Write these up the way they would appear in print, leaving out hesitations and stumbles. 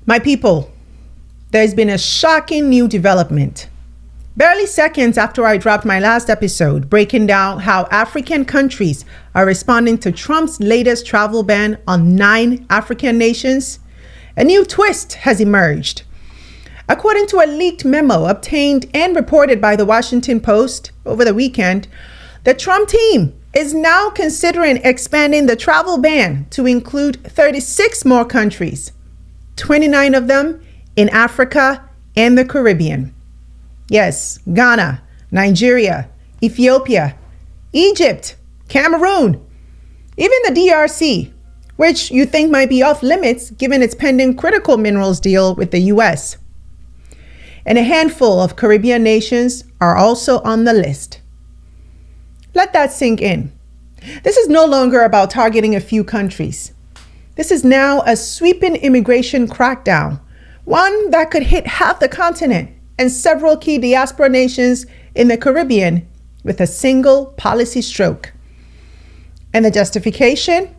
My people, there's been a shocking new development. Barely seconds after I dropped my last episode breaking down how African countries are responding to Trump's latest travel ban on 9 African nations, a new twist has emerged. According to a leaked memo obtained and reported by the Washington Post over the weekend, the Trump team is now considering expanding the travel ban to include 36 more countries, 29 of them in Africa and the Caribbean. Yes, Ghana, Nigeria, Ethiopia, Egypt, Cameroon, even the DRC, which you think might be off limits given its pending critical minerals deal with the US. And a handful of Caribbean nations are also on the list. Let that sink in. This is no longer about targeting a few countries. This is now a sweeping immigration crackdown, one that could hit half the continent and several key diaspora nations in the Caribbean with a single policy stroke. And the justification?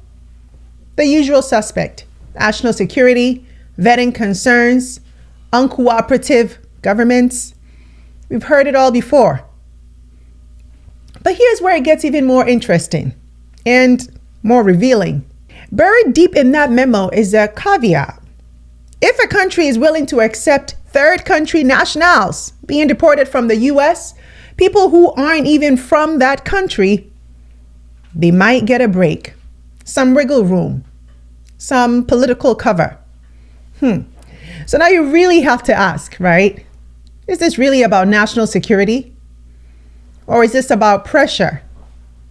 The usual suspect: national security, vetting concerns, uncooperative governments. We've heard it all before. But here's where it gets even more interesting and more revealing. Buried deep in that memo is a caveat. If a country is willing to accept third country nationals being deported from the US, people who aren't even from that country, they might get a break, some wiggle room, some political cover. So now you really have to ask, right? Is this really about national security? Or is this about pressure,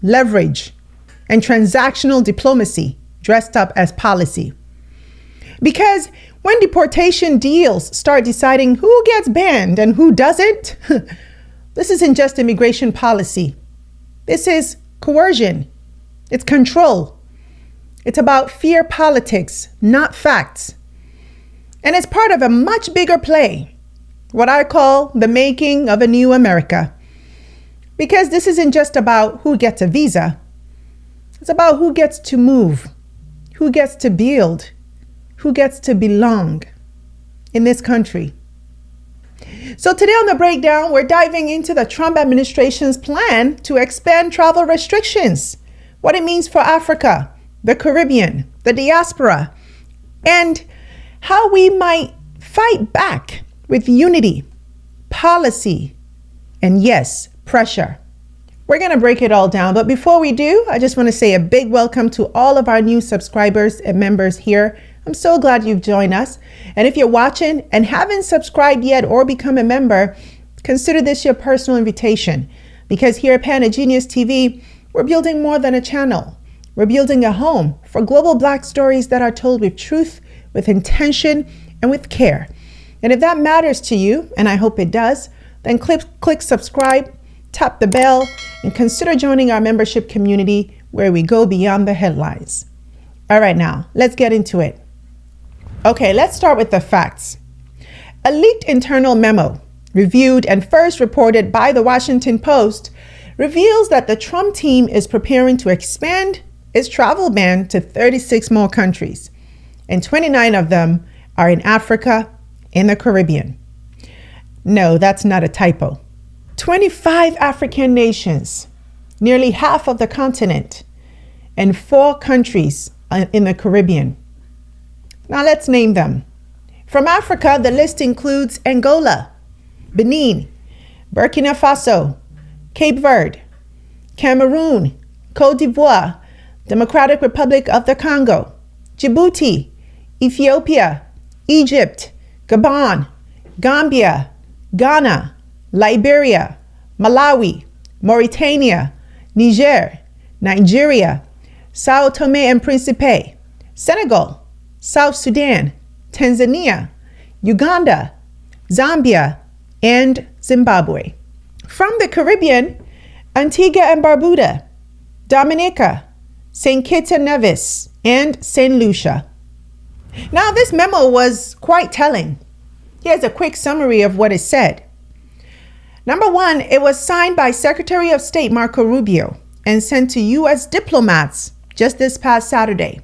leverage, and transactional diplomacy dressed up as policy? Because when deportation deals start deciding who gets banned and who doesn't, this isn't just immigration policy. This is coercion. It's control. It's about fear politics, not facts. And it's part of a much bigger play, what I call the making of a new America. Because this isn't just about who gets a visa. It's about who gets to move, who gets to build, who gets to belong in this country. So today on the breakdown, we're diving into the Trump administration's plan to expand travel restrictions, what it means for Africa, the Caribbean, the diaspora, and how we might fight back with unity, policy, and yes, pressure. We're going to break it all down. But before we do, I just want to say a big welcome to all of our new subscribers and members here. I'm so glad you've joined us. And if you're watching and haven't subscribed yet or become a member, consider this your personal invitation. Because here at Panagenius TV, we're building more than a channel. We're building a home for global Black stories that are told with truth, with intention, and with care. And if that matters to you, and I hope it does, then click subscribe, tap the bell, and consider joining our membership community where we go beyond the headlines. All right, now let's get into it. Okay, let's start with the facts. A leaked internal memo, reviewed and first reported by the Washington Post, reveals that the Trump team is preparing to expand its travel ban to 36 more countries, and 29 of them are in Africa and the Caribbean. No, that's not a typo. 25 African nations, nearly half of the continent, and 4 countries in the Caribbean. Now let's name them. From Africa, the list includes Angola, Benin, Burkina Faso, Cape Verde, Cameroon, Côte d'Ivoire, Democratic Republic of the Congo, Djibouti, Ethiopia, Egypt, Gabon, Gambia, Ghana, Liberia, Malawi, Mauritania, Niger, Nigeria, Sao Tome and Principe, Senegal, South Sudan, Tanzania, Uganda, Zambia, and Zimbabwe. From the Caribbean, Antigua and Barbuda, Dominica, St. Kitts and Nevis, and St. Lucia. Now, this memo was quite telling. Here's a quick summary of what it said. Number 1, it was signed by Secretary of State Marco Rubio and sent to U.S. diplomats just this past Saturday.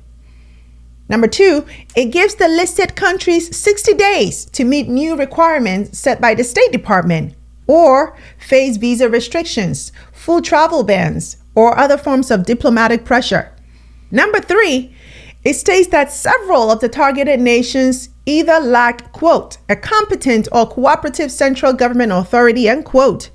Number 2, it gives the listed countries 60 days to meet new requirements set by the State Department or face visa restrictions, full travel bans, or other forms of diplomatic pressure. Number 3, it states that several of the targeted nations either lack, quote, a competent or cooperative central government authority, end quote,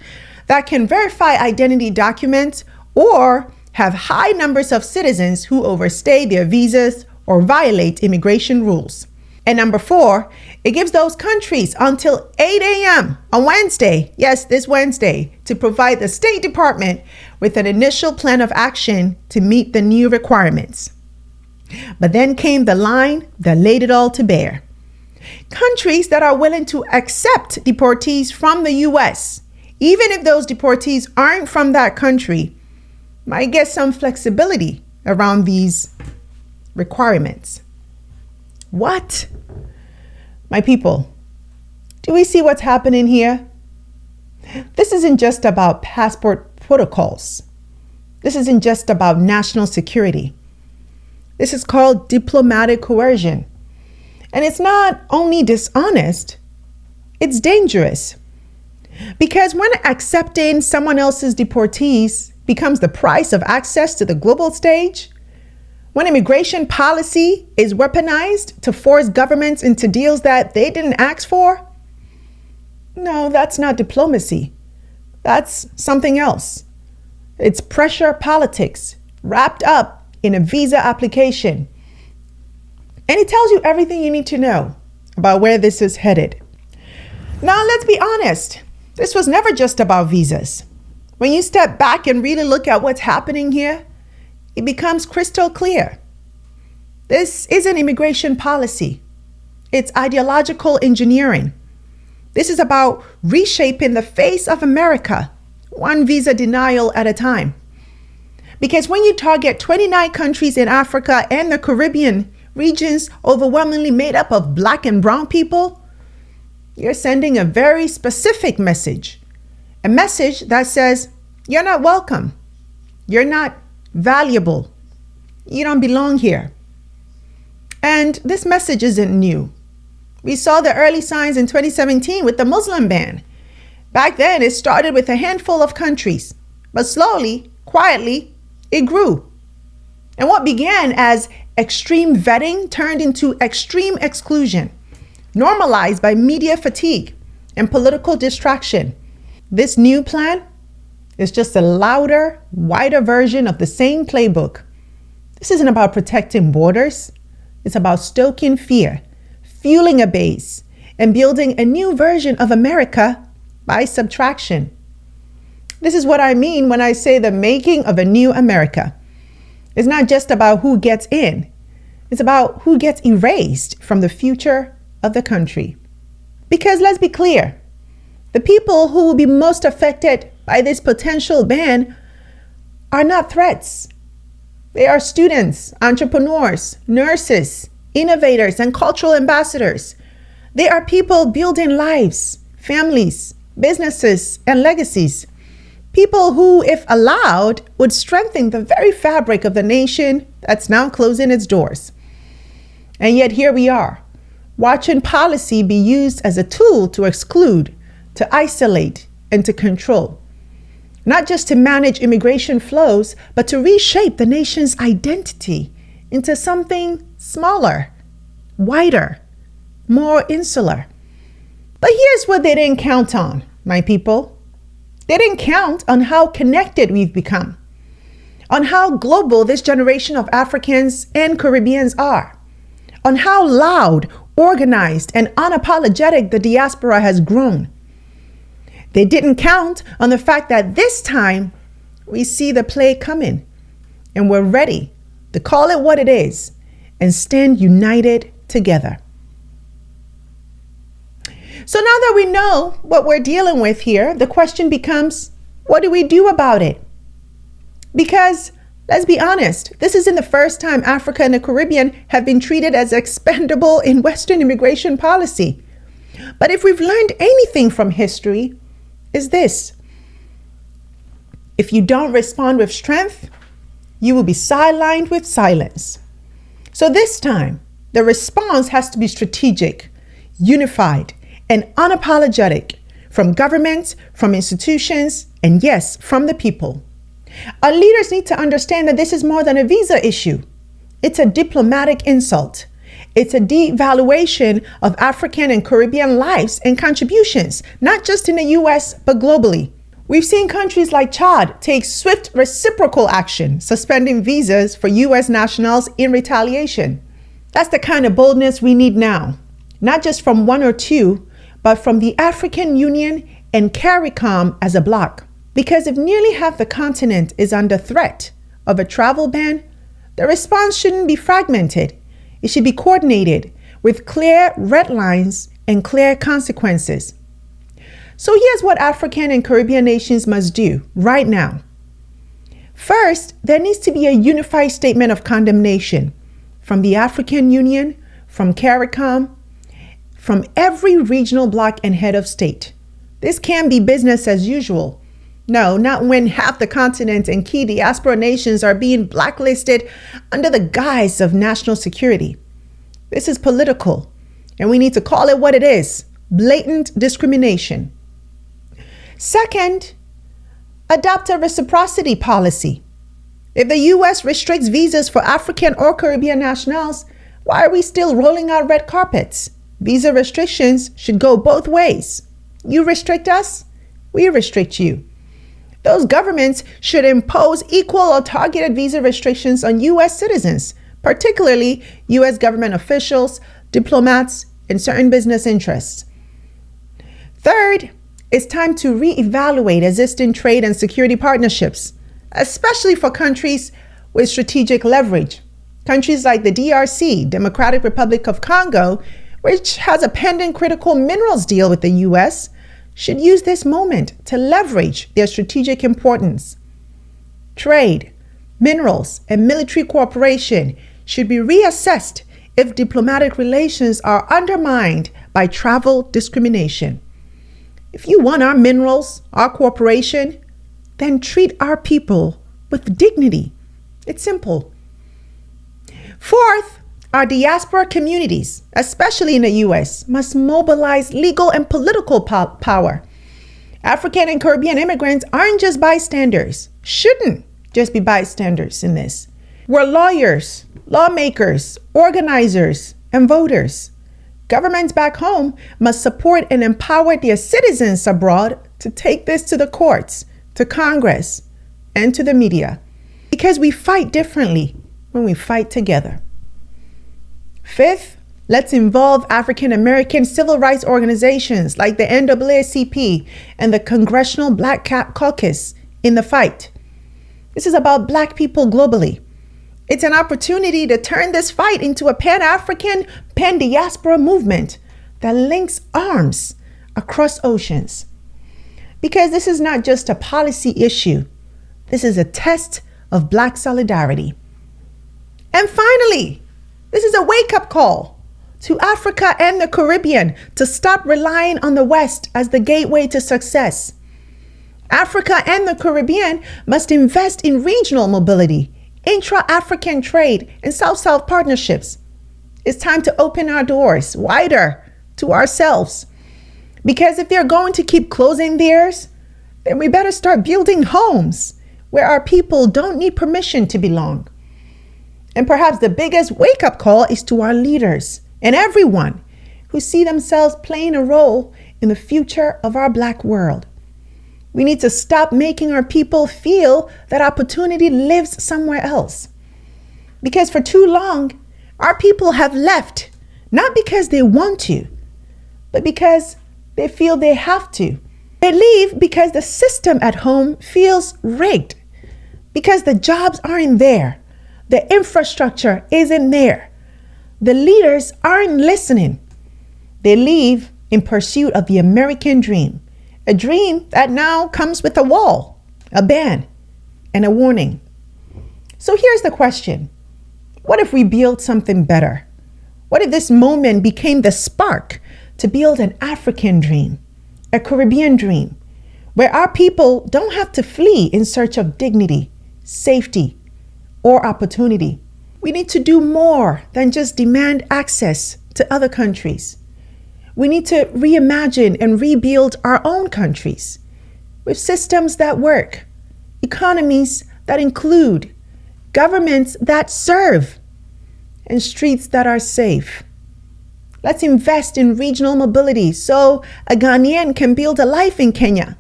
that can verify identity documents or have high numbers of citizens who overstay their visas or violate immigration rules. And number 4, it gives those countries until 8 a.m. on Wednesday, yes, this Wednesday, to provide the State Department with an initial plan of action to meet the new requirements. But then came the line that laid it all to bear. Countries that are willing to accept deportees from the U.S., even if those deportees aren't from that country, might get some flexibility around these requirements. What? My people, do we see what's happening here? This isn't just about passport protocols. This isn't just about national security. This is called diplomatic coercion. And it's not only dishonest, it's dangerous. Because when accepting someone else's deportees becomes the price of access to the global stage, when immigration policy is weaponized to force governments into deals that they didn't ask for, no, that's not diplomacy. That's something else. It's pressure politics wrapped up in a visa application. And it tells you everything you need to know about where this is headed. Now, let's be honest. This was never just about visas. When you step back and really look at what's happening here, it becomes crystal clear. This isn't immigration policy. It's ideological engineering. This is about reshaping the face of America, one visa denial at a time. Because when you target 29 countries in Africa and the Caribbean, regions overwhelmingly made up of Black and brown people, you're sending a very specific message. A message that says, you're not welcome. You're not valuable. You don't belong here. And this message isn't new. We saw the early signs in 2017 with the Muslim ban. Back then, it started with a handful of countries, but slowly, quietly, it grew. And what began as extreme vetting turned into extreme exclusion, normalized by media fatigue and political distraction. This new plan is just a louder, wider version of the same playbook. This isn't about protecting borders. It's about stoking fear, fueling a base, and building a new version of America by subtraction. This is what I mean when I say the making of a new America. It's not just about who gets in. It's about who gets erased from the future of the country. Because let's be clear, the people who will be most affected by this potential ban are not threats. They are students, entrepreneurs, nurses, innovators, and cultural ambassadors. They are people building lives, families, businesses, and legacies. People who, if allowed, would strengthen the very fabric of the nation that's now closing its doors. And yet here we are, watching policy be used as a tool to exclude, to isolate, and to control. Not just to manage immigration flows, but to reshape the nation's identity into something smaller, wider, more insular. But here's what they didn't count on, my people. They didn't count on how connected we've become, on how global this generation of Africans and Caribbeans are, on how loud, organized, and unapologetic the diaspora has grown. They didn't count on the fact that this time we see the play coming and we're ready to call it what it is and stand united together. So now that we know what we're dealing with here, the question becomes, what do we do about it? Because let's be honest, this isn't the first time Africa and the Caribbean have been treated as expendable in Western immigration policy. But if we've learned anything from history, is this: if you don't respond with strength, you will be sidelined with silence. So this time, the response has to be strategic, unified, and unapologetic from governments, from institutions, and yes, from the people. Our leaders need to understand that this is more than a visa issue. It's a diplomatic insult. It's a devaluation of African and Caribbean lives and contributions, not just in the US, but globally. We've seen countries like Chad take swift reciprocal action, suspending visas for US nationals in retaliation. That's the kind of boldness we need now, not just from one or two, but from the African Union and CARICOM as a bloc. Because if nearly half the continent is under threat of a travel ban, the response shouldn't be fragmented. It should be coordinated with clear red lines and clear consequences. So here's what African and Caribbean nations must do right now. First, there needs to be a unified statement of condemnation from the African Union, from CARICOM, from every regional bloc and head of state. This can't be business as usual. No, not when half the continent and key diaspora nations are being blacklisted under the guise of national security. This is political, and we need to call it what it is: blatant discrimination. Second, adopt a reciprocity policy. If the U.S. restricts visas for African or Caribbean nationals, why are we still rolling out red carpets? Visa restrictions should go both ways. You restrict us, we restrict you. Those governments should impose equal or targeted visa restrictions on U.S. citizens, particularly U.S. government officials, diplomats, and certain business interests. Third, it's time to reevaluate existing trade and security partnerships, especially for countries with strategic leverage. Countries like the DRC, Democratic Republic of Congo, which has a pending critical minerals deal with the U.S., should use this moment to leverage their strategic importance. Trade, minerals, and military cooperation should be reassessed if diplomatic relations are undermined by travel discrimination. If you want our minerals, our cooperation, then treat our people with dignity. It's simple. Fourth, our diaspora communities, especially in the U.S., must mobilize legal and political power. African and Caribbean immigrants aren't just bystanders, shouldn't just be bystanders in this. We're lawyers, lawmakers, organizers, and voters. Governments back home must support and empower their citizens abroad to take this to the courts, to Congress, and to the media. Because we fight differently when we fight together. Fifth, let's involve African American civil rights organizations like the NAACP and the Congressional Black Caucus in the fight. This is about Black people globally. It's an opportunity to turn this fight into a Pan-African, Pan-Diaspora movement that links arms across oceans. Because this is not just a policy issue. This is a test of Black solidarity. And finally, this is a wake-up call to Africa and the Caribbean to stop relying on the West as the gateway to success. Africa and the Caribbean must invest in regional mobility, intra-African trade, and South-South partnerships. It's time to open our doors wider to ourselves. Because if they're going to keep closing theirs, then we better start building homes where our people don't need permission to belong. And perhaps the biggest wake-up call is to our leaders and everyone who see themselves playing a role in the future of our Black world. We need to stop making our people feel that opportunity lives somewhere else. Because for too long, our people have left, not because they want to, but because they feel they have to. They leave because the system at home feels rigged, because the jobs aren't there. The infrastructure isn't there. The leaders aren't listening. They leave in pursuit of the American dream, a dream that now comes with a wall, a ban, and a warning. So here's the question. What if we build something better? What if this moment became the spark to build an African dream, a Caribbean dream, where our people don't have to flee in search of dignity, safety, or opportunity, We need to do more than just demand access to other countries. We need to reimagine and rebuild our own countries with systems that work, economies that include, governments that serve, and streets that are safe. Let's invest in regional mobility so a Ghanaian can build a life in Kenya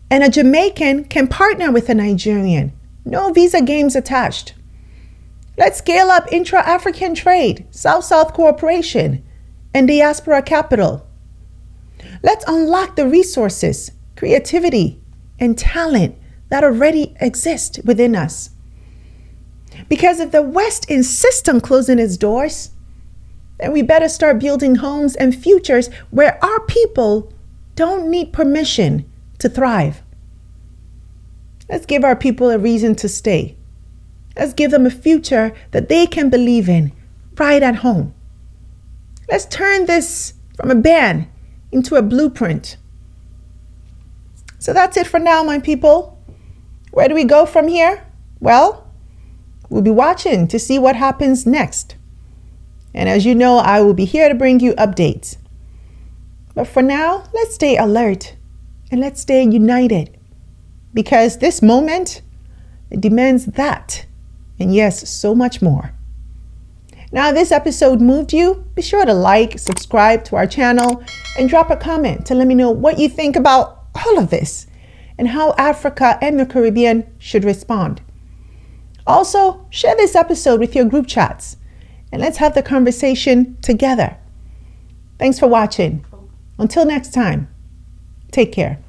and a Jamaican can partner with a Nigerian. No visa games attached. Let's scale up intra-African trade, South-South cooperation, and diaspora capital. Let's unlock the resources, creativity, and talent that already exist within us. Because if the West insists on closing its doors, then we better start building homes and futures where our people don't need permission to thrive. Let's give our people a reason to stay. Let's give them a future that they can believe in right at home. Let's turn this from a ban into a blueprint. So that's it for now, my people. Where do we go from here? Well, we'll be watching to see what happens next. And as you know, I will be here to bring you updates. But for now, let's stay alert and let's stay united, because this moment, it demands that, and yes, so much more. Now, if this episode moved you, be sure to like, subscribe to our channel, and drop a comment to let me know what you think about all of this and how Africa and the Caribbean should respond. Also, share this episode with your group chats, and let's have the conversation together. Thanks for watching. Until next time, take care.